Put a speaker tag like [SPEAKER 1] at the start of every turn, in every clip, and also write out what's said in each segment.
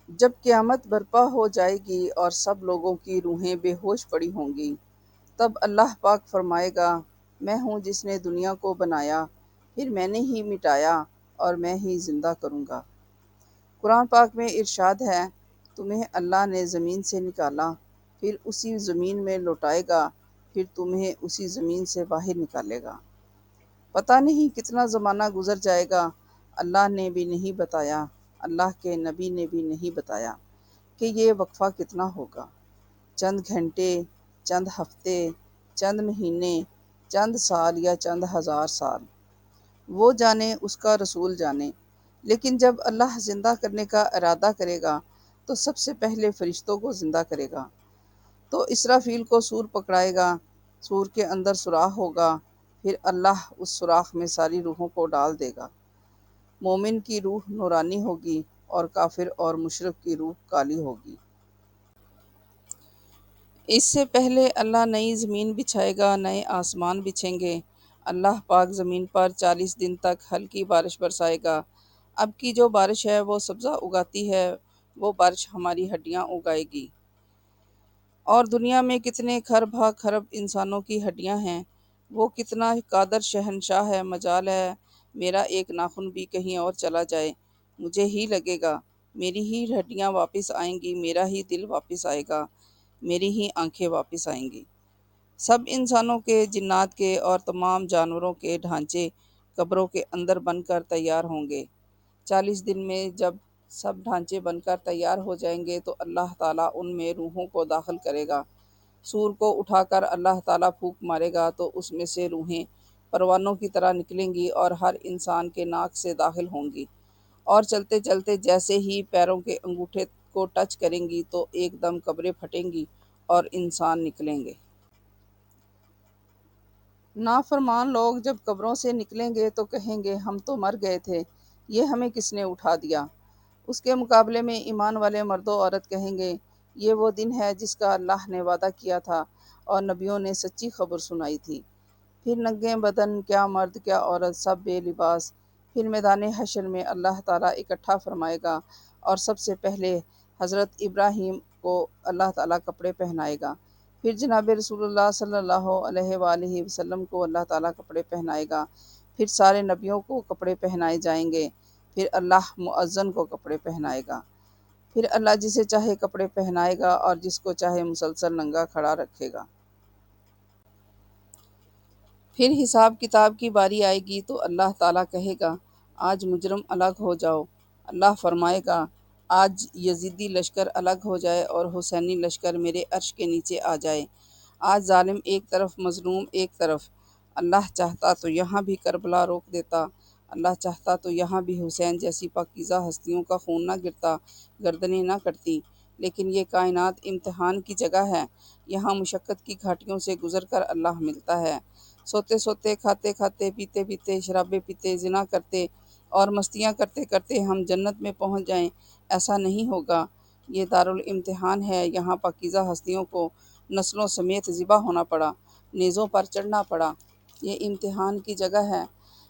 [SPEAKER 1] جب قیامت برپا ہو جائے گی اور سب لوگوں کی روحیں بے ہوش پڑی ہوں گی، تب اللہ پاک فرمائے گا، میں ہوں جس نے دنیا کو بنایا، پھر میں نے ہی مٹایا اور میں ہی زندہ کروں گا۔ قرآن پاک میں ارشاد ہے، تمہیں اللہ نے زمین سے نکالا، پھر اسی زمین میں لوٹائے گا، پھر تمہیں اسی زمین سے باہر نکالے گا۔ پتہ نہیں کتنا زمانہ گزر جائے گا، اللہ نے بھی نہیں بتایا، اللہ کے نبی نے بھی نہیں بتایا کہ یہ وقفہ کتنا ہوگا۔ چند گھنٹے، چند ہفتے، چند مہینے، چند سال یا چند ہزار سال، وہ جانے، اس کا رسول جانے۔ لیکن جب اللہ زندہ کرنے کا ارادہ کرے گا تو سب سے پہلے فرشتوں کو زندہ کرے گا۔ تو اسرافیل کو سور پکڑائے گا، سور کے اندر سوراخ ہوگا، پھر اللہ اس سوراخ میں ساری روحوں کو ڈال دے گا۔ مومن کی روح نورانی ہوگی اور کافر اور مشرک کی روح کالی ہوگی۔ اس سے پہلے اللہ نئی زمین بچھائے گا، نئے آسمان بچھیں گے۔ اللہ پاک زمین پر 40 دن تک ہلکی بارش برسائے گا۔ اب کی جو بارش ہے وہ سبزہ اگاتی ہے، وہ بارش ہماری ہڈیاں اگائے گی۔ اور دنیا میں کتنے خرب ہا خرب انسانوں کی ہڈیاں ہیں، وہ کتنا قادر شہنشاہ ہے، مجال ہے میرا ایک ناخن بھی کہیں اور چلا جائے، مجھے ہی لگے گا، میری ہی ہڈیاں واپس آئیں گی، میرا ہی دل واپس آئے گا، میری ہی آنکھیں واپس آئیں گی۔ سب انسانوں کے، جنات کے اور تمام جانوروں کے ڈھانچے قبروں کے اندر بن کر تیار ہوں گے۔ 40 دن میں جب سب ڈھانچے بن کر تیار ہو جائیں گے تو اللہ تعالیٰ ان میں روحوں کو داخل کرے گا۔ سور کو اٹھا کر اللہ تعالیٰ پھونک مارے گا تو اس میں سے روحیں پروانوں کی طرح نکلیں گی اور ہر انسان کے ناک سے داخل ہوں گی، اور چلتے چلتے جیسے ہی پیروں کے انگوٹھے کو ٹچ کریں گی تو ایک دم قبریں پھٹیں گی اور انسان نکلیں گے۔ نافرمان لوگ جب قبروں سے نکلیں گے تو کہیں گے، ہم تو مر گئے تھے، یہ ہمیں کس نے اٹھا دیا؟ اس کے مقابلے میں ایمان والے مرد و عورت کہیں گے، یہ وہ دن ہے جس کا اللہ نے وعدہ کیا تھا اور نبیوں نے سچی خبر سنائی تھی۔ پھر ننگے بدن، کیا مرد کیا عورت، سب بے لباس، پھر میدان حشر میں اللہ تعالیٰ اکٹھا فرمائے گا اور سب سے پہلے حضرت ابراہیم کو اللہ تعالیٰ کپڑے پہنائے گا، پھر جناب رسول اللہ صلی اللہ علیہ وآلہ وسلم کو اللہ تعالیٰ کپڑے پہنائے گا، پھر سارے نبیوں کو کپڑے پہنائے جائیں گے، پھر اللہ مؤذن کو کپڑے پہنائے گا، پھر اللہ جسے چاہے کپڑے پہنائے گا اور جس کو چاہے مسلسل ننگا کھڑا رکھے گا۔ پھر حساب کتاب کی باری آئے گی تو اللہ تعالیٰ کہے گا، آج مجرم الگ ہو جاؤ۔ اللہ فرمائے گا، آج یزیدی لشکر الگ ہو جائے اور حسینی لشکر میرے عرش کے نیچے آ جائے۔ آج ظالم ایک طرف، مظلوم ایک طرف۔ اللہ چاہتا تو یہاں بھی کربلا روک دیتا، اللہ چاہتا تو یہاں بھی حسین جیسی پاکیزہ ہستیوں کا خون نہ گرتا، گردنیں نہ کٹتی، لیکن یہ کائنات امتحان کی جگہ ہے، یہاں مشقت کی گھاٹیوں سے گزر کر اللہ ملتا ہے۔ سوتے سوتے، کھاتے کھاتے، پیتے پیتے، شرابیں پیتے، زنا کرتے اور مستیاں کرتے کرتے ہم جنت میں پہنچ جائیں، ایسا نہیں ہوگا۔ یہ دارالامتحان ہے، یہاں پاکیزہ ہستیوں کو نسلوں سمیت ذبح ہونا پڑا، نیزوں پر چڑھنا پڑا، یہ امتحان کی جگہ ہے۔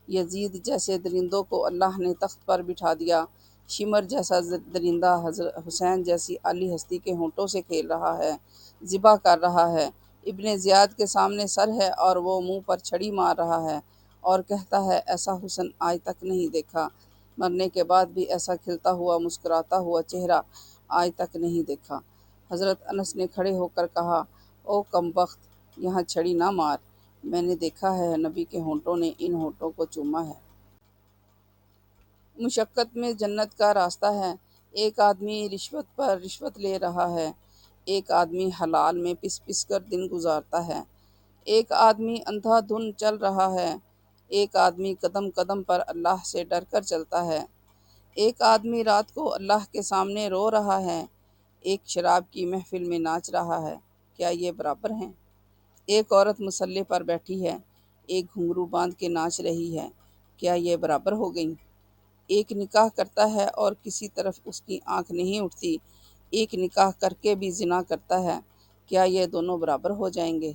[SPEAKER 1] یزید جیسے درندوں کو اللہ نے تخت پر بٹھا دیا، شمر جیسا درندہ حضرت حسین جیسی عالی ہستی کے ہونٹوں سے کھیل رہا ہے، ذبح کر رہا ہے۔ ابن زیاد کے سامنے سر ہے اور وہ منہ پر چھڑی مار رہا ہے اور کہتا ہے، ایسا حسن آج تک نہیں دیکھا، مرنے کے بعد بھی ایسا کھلتا ہوا مسکراتا ہوا چہرہ آج تک نہیں دیکھا۔ حضرت انس نے کھڑے ہو کر کہا، او کم بخت، یہاں چھڑی نہ مار، میں نے دیکھا ہے نبی کے ہونٹوں نے ان ہونٹوں کو چوما ہے۔ مشقت میں جنت کا راستہ ہے۔ ایک آدمی رشوت پر رشوت لے رہا ہے، ایک آدمی حلال میں پس پس کر دن گزارتا ہے، ایک آدمی اندھا دھند چل رہا ہے، ایک آدمی قدم قدم پر اللہ سے ڈر کر چلتا ہے، ایک آدمی رات کو اللہ کے سامنے رو رہا ہے، ایک شراب کی محفل میں ناچ رہا ہے، کیا یہ برابر ہیں؟ ایک عورت مسلح پر بیٹھی ہے، ایک گھنگرو باندھ کے ناچ رہی ہے، کیا یہ برابر ہو گئیں؟ ایک نکاح کرتا ہے اور کسی طرف اس کی آنکھ نہیں اٹھتی، ایک نکاح کر کے بھی زنا کرتا ہے، کیا یہ دونوں برابر ہو جائیں گے؟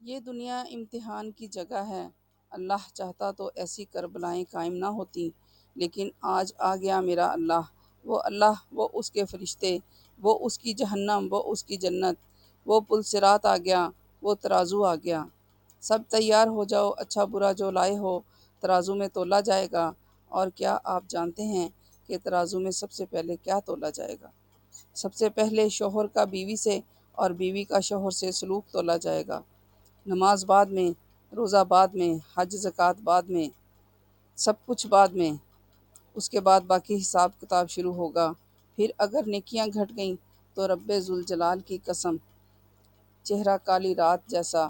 [SPEAKER 1] یہ دنیا امتحان کی جگہ ہے، اللہ چاہتا تو ایسی کربلائیں قائم نہ ہوتی، لیکن آج آ گیا میرا اللہ، وہ اللہ، وہ اس کے فرشتے، وہ اس کی جہنم، وہ اس کی جنت، وہ پل صراط آ گیا، وہ ترازو آ گیا۔ سب تیار ہو جاؤ، اچھا برا جو لائے ہو ترازو میں تولا جائے گا۔ اور کیا آپ جانتے ہیں کہ ترازو میں سب سے پہلے کیا تولا جائے گا؟ سب سے پہلے شوہر کا بیوی سے اور بیوی کا شوہر سے سلوک تولا جائے گا۔ نماز بعد میں، روزہ بعد میں، حج زکوٰۃ بعد میں، سب کچھ بعد میں۔ اس کے بعد باقی حساب کتاب شروع ہوگا۔ پھر اگر نیکیاں گھٹ گئیں تو رب ذوالجلال کی قسم، چہرہ کالی رات جیسا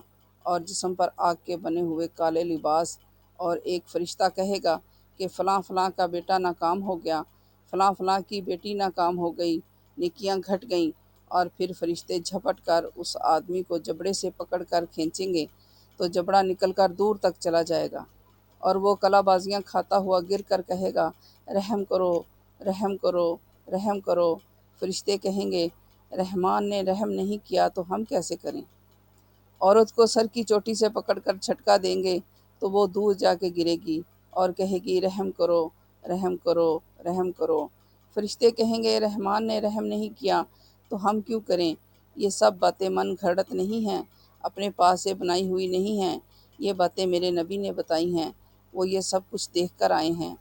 [SPEAKER 1] اور جسم پر آگ کے بنے ہوئے کالے لباس، اور ایک فرشتہ کہے گا کہ فلاں فلاں کا بیٹا ناکام ہو گیا، فلاں فلاں کی بیٹی ناکام ہو گئی، نیکیاں گھٹ گئیں۔ اور پھر فرشتے جھپٹ کر اس آدمی کو جبڑے سے پکڑ کر کھینچیں گے تو جبڑا نکل کر دور تک چلا جائے گا، اور وہ کلا بازیاں کھاتا ہوا گر کر کہے گا، رحم کرو، رحم کرو، رحم کرو۔ فرشتے کہیں گے، رحمان نے رحم نہیں کیا تو ہم کیسے کریں؟ عورت کو سر کی چوٹی سے پکڑ کر جھٹکا دیں گے تو وہ دور جا کے گرے گی اور کہے گی، رحم کرو، رحم کرو، رحم کرو۔ فرشتے کہیں گے، رحمان نے رحم نہیں کیا تو ہم کیوں کریں؟ یہ سب باتیں من گھڑت نہیں ہیں، اپنے پاس سے بنائی ہوئی نہیں ہیں، یہ باتیں میرے نبی نے بتائی ہیں، وہ یہ سب کچھ دیکھ کر آئے ہیں۔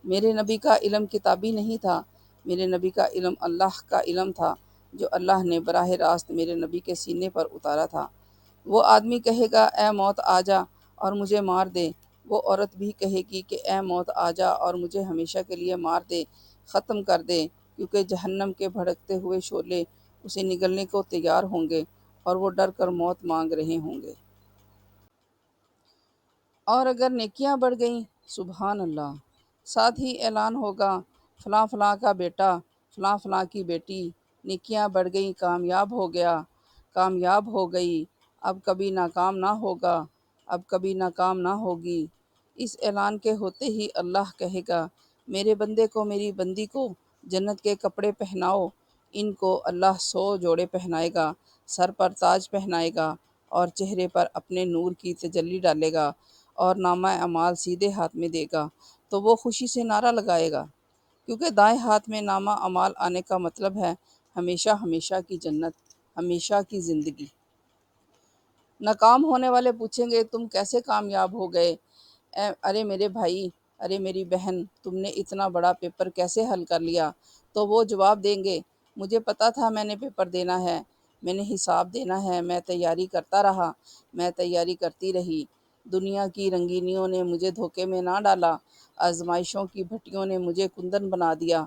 [SPEAKER 1] میرے نبی کا علم کتابی نہیں تھا، میرے نبی کا علم اللہ کا علم تھا جو اللہ نے براہ راست میرے نبی کے سینے پر اتارا تھا۔ وہ آدمی کہے گا، اے موت آ جا اور مجھے مار دے۔ وہ عورت بھی کہے گی کہ اے موت آ جا اور مجھے ہمیشہ کے لیے مار دے، ختم کر دے، کیونکہ جہنم کے بھڑکتے ہوئے شعلے اسے نگلنے کو تیار ہوں گے اور وہ ڈر کر موت مانگ رہے ہوں گے۔ اور اگر نیکیاں بڑھ گئیں، سبحان اللہ، ساتھ ہی اعلان ہوگا، فلاں فلاں کا بیٹا، فلاں فلاں کی بیٹی، نیکیاں بڑھ گئیں، کامیاب ہو گیا، کامیاب ہو گئی، اب کبھی ناکام نہ ہوگا، اب کبھی ناکام نہ ہوگی۔ اس اعلان کے ہوتے ہی اللہ کہے گا، میرے بندے کو، میری بندی کو جنت کے کپڑے پہناؤ۔ ان کو اللہ 100 جوڑے پہنائے گا، سر پر تاج پہنائے گا اور چہرے پر اپنے نور کی تجلی ڈالے گا، اور نامہ اعمال سیدھے ہاتھ میں دے گا تو وہ خوشی سے نعرہ لگائے گا، کیونکہ دائیں ہاتھ میں نامہ اعمال آنے کا مطلب ہے ہمیشہ ہمیشہ کی جنت، ہمیشہ کی زندگی۔ ناکام ہونے والے پوچھیں گے، تم کیسے کامیاب ہو گئے؟ ارے میرے بھائی، ارے میری بہن، تم نے اتنا بڑا پیپر کیسے حل کر لیا؟ تو وہ جواب دیں گے، مجھے پتا تھا میں نے پیپر دینا ہے، میں نے حساب دینا ہے، میں تیاری کرتا رہا، میں تیاری کرتی رہی۔ دنیا کی رنگینیوں نے مجھے دھوکے میں نہ ڈالا، آزمائشوں کی بھٹیوں نے مجھے کندن بنا دیا،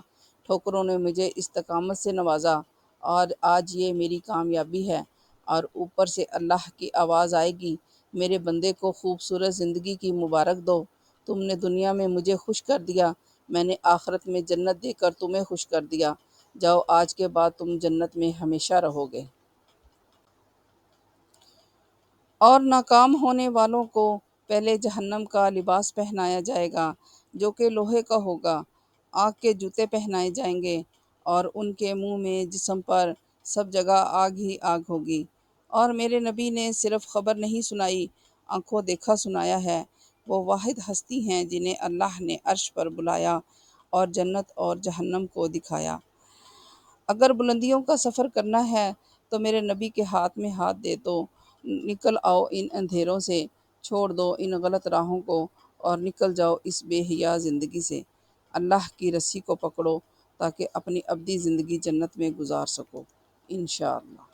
[SPEAKER 1] ٹھوکروں نے مجھے استقامت سے نوازا، اور آج یہ میری کامیابی ہے۔ اور اوپر سے اللہ کی آواز آئے گی، میرے بندے کو خوبصورت زندگی کی مبارک دو، تم نے دنیا میں مجھے خوش کر دیا، میں نے آخرت میں جنت دے کر تمہیں خوش کر دیا، جاؤ آج کے بعد تم جنت میں ہمیشہ رہو گے۔ اور ناکام ہونے والوں کو پہلے جہنم کا لباس پہنایا جائے گا جو کہ لوہے کا ہوگا، آگ کے جوتے پہنائے جائیں گے، اور ان کے منہ میں، جسم پر، سب جگہ آگ ہی آگ ہوگی۔ اور میرے نبی نے صرف خبر نہیں سنائی، آنکھوں دیکھا سنایا ہے۔ وہ واحد ہستی ہیں جنہیں اللہ نے عرش پر بلایا اور جنت اور جہنم کو دکھایا۔ اگر بلندیوں کا سفر کرنا ہے تو میرے نبی کے ہاتھ میں ہاتھ دے دو، نکل آؤ ان اندھیروں سے، چھوڑ دو ان غلط راہوں کو اور نکل جاؤ اس بے حیا زندگی سے۔ اللہ کی رسی کو پکڑو تاکہ اپنی ابدی زندگی جنت میں گزار سکو، انشاءاللہ۔